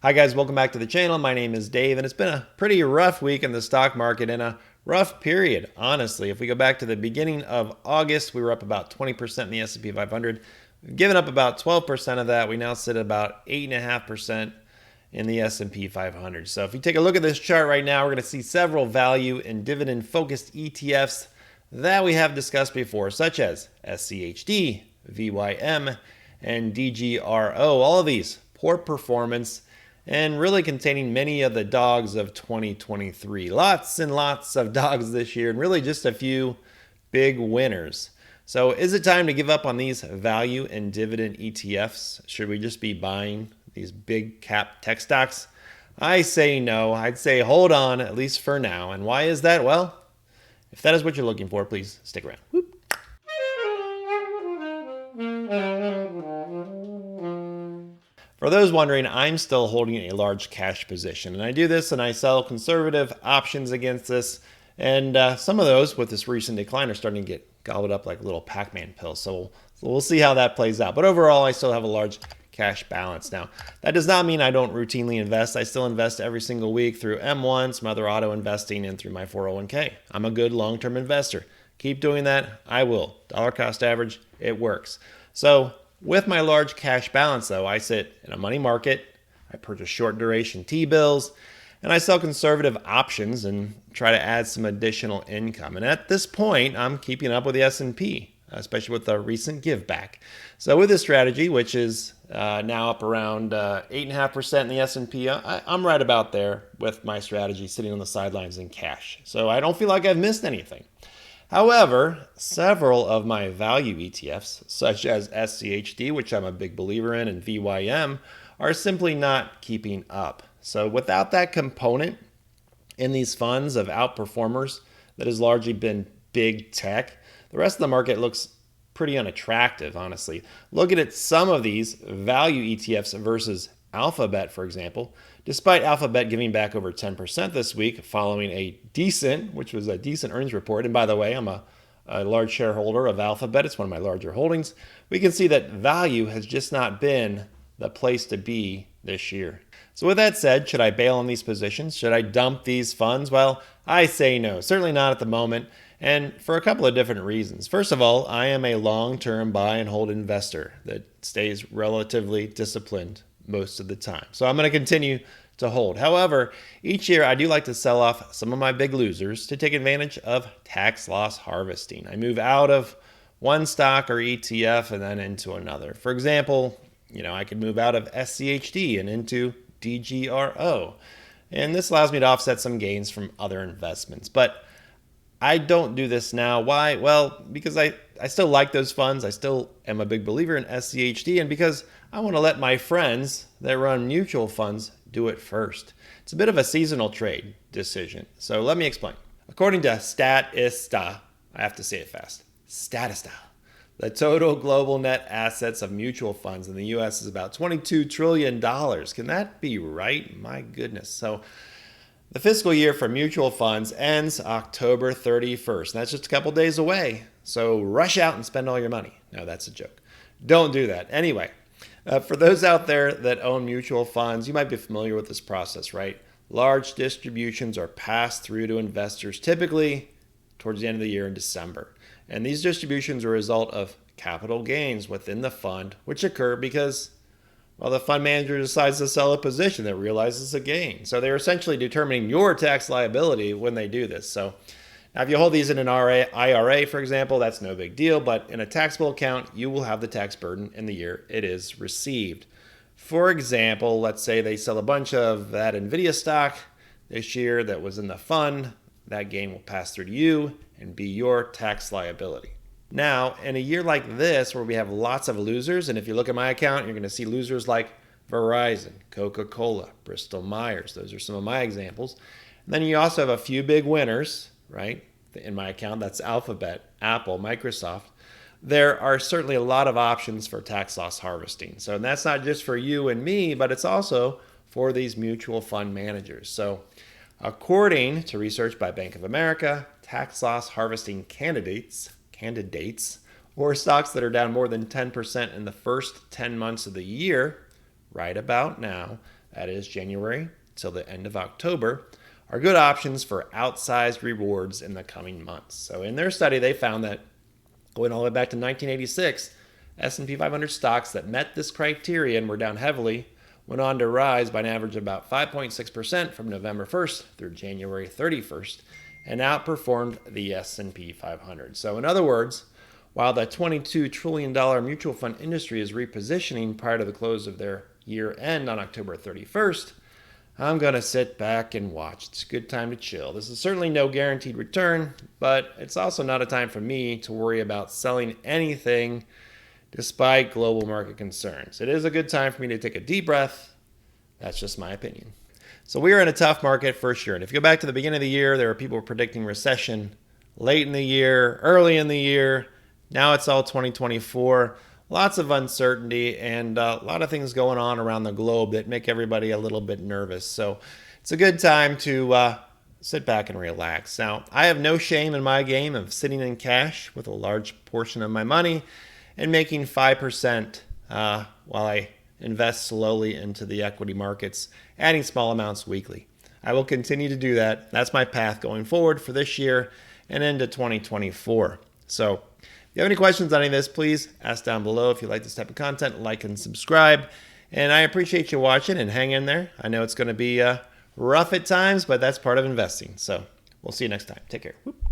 Hi guys, welcome back to the channel. My name is Dave, and it's been a pretty rough week in the stock market and a rough period, honestly. If we go back to the beginning of August, we were up about 20% in the S&P 500. We've given up about 12% of that. We now sit at about 8.5% in the S&P 500. So if you take a look at this chart right now, we're going to see several value and dividend-focused ETFs that we have discussed before, such as SCHD, VYM, and DGRO. All of these poor performance and really containing many of the dogs of 2023. Lots and lots of dogs this year, and really just a few big winners. So is it time to give up on these value and dividend ETFs? Should we just be buying these big cap tech stocks? I say no. I'd say hold on, at least for now. And why is that? Well, if that is what you're looking for, please stick around. Whoop. For those wondering, I'm still holding a large cash position, and I do this and I sell conservative options against this, and some of those with this recent decline are starting to get gobbled up like little Pac-Man pills, so we'll see how that plays out. But overall, I still have a large cash balance. Now, that does not mean I don't routinely invest. I still invest every single week through M1, some other auto investing, and through my 401k. I'm a good long-term investor. Keep doing that. I will. Dollar cost average, it works. So with my large cash balance, though, I sit in a money market, I purchase short duration T-bills, and I sell conservative options and try to add some additional income. And at this point, I'm keeping up with the S&P, especially with the recent give back. So with this strategy, which is now up around 8.5% in the S&P, I'm right about there with my strategy, sitting on the sidelines in cash. So I don't feel like I've missed anything. However, several of my value ETFs, such as SCHD, which I'm a big believer in, and VYM, are simply not keeping up. So without that component in these funds of outperformers that has largely been big tech, the rest of the market looks pretty unattractive, honestly. Looking at some of these value ETFs versus Alphabet, for example, despite Alphabet giving back over 10% this week following a decent earnings report. And by the way, I'm a large shareholder of Alphabet. It's one of my larger holdings. We can see that value has just not been the place to be this year. So with that said, should I bail on these positions? Should I dump these funds? Well, I say no, certainly not at the moment, and for a couple of different reasons. First of all, I am a long-term buy and hold investor that stays relatively disciplined most of the time. So I'm going to continue to hold. However, each year I do like to sell off some of my big losers to take advantage of tax loss harvesting. I move out of one stock or ETF and then into another. For example, I could move out of SCHD and into DGRO. And this allows me to offset some gains from other investments. But I don't do this now. Why? Well, because I still like those funds. I still am a big believer in SCHD, and because I want to let my friends that run mutual funds do it first. It's a bit of a seasonal trade decision. So let me explain. According to Statista, I have to say it fast, Statista, the total global net assets of mutual funds in the U.S. is about $22 trillion. Can that be right? My goodness. So the fiscal year for mutual funds ends October 31st. That's just a couple days away. So rush out and spend all your money. No, that's a joke. Don't do that. Anyway, for those out there that own mutual funds, you might be familiar with this process, right? Large distributions are passed through to investors typically towards the end of the year in December. And these distributions are a result of capital gains within the fund, which occur because the fund manager decides to sell a position that realizes a gain. So they're essentially determining your tax liability when they do this. So now if you hold these in an IRA, for example, that's no big deal. But in a taxable account, you will have the tax burden in the year it is received. For example, let's say they sell a bunch of that NVIDIA stock this year that was in the fund. That gain will pass through to you and be your tax liability. Now, in a year like this, where we have lots of losers, and if you look at my account, you're going to see losers like Verizon, Coca-Cola, Bristol-Myers. Those are some of my examples. And then you also have a few big winners, right? In my account, that's Alphabet, Apple, Microsoft. There are certainly a lot of options for tax loss harvesting. So that's not just for you and me, but it's also for these mutual fund managers. So according to research by Bank of America, tax loss harvesting candidates, or stocks that are down more than 10% in the first 10 months of the year, right about now, that is January till the end of October, are good options for outsized rewards in the coming months. So in their study, they found that going all the way back to 1986, S&P 500 stocks that met this criteria and were down heavily went on to rise by an average of about 5.6% from November 1st through January 31st and outperformed the S&P 500. So in other words, while the $22 trillion mutual fund industry is repositioning prior to the close of their year end on October 31st, I'm going to sit back and watch. It's a good time to chill. This is certainly no guaranteed return, but it's also not a time for me to worry about selling anything despite global market concerns. It is a good time for me to take a deep breath. That's just my opinion. So we are in a tough market for sure. And if you go back to the beginning of the year, there were people predicting recession late in the year, early in the year. Now it's all 2024. Lots of uncertainty and a lot of things going on around the globe that make everybody a little bit nervous. So it's a good time to sit back and relax. Now, I have no shame in my game of sitting in cash with a large portion of my money and making 5% while I invest slowly into the equity markets, adding small amounts weekly. I will continue to do that. That's my path going forward for this year and into 2024. So if you have any questions on any of this, please ask down below. If you like this type of content, like and subscribe. And I appreciate you watching and hang in there. I know it's going to be rough at times, but that's part of investing. So we'll see you next time. Take care. Whoop.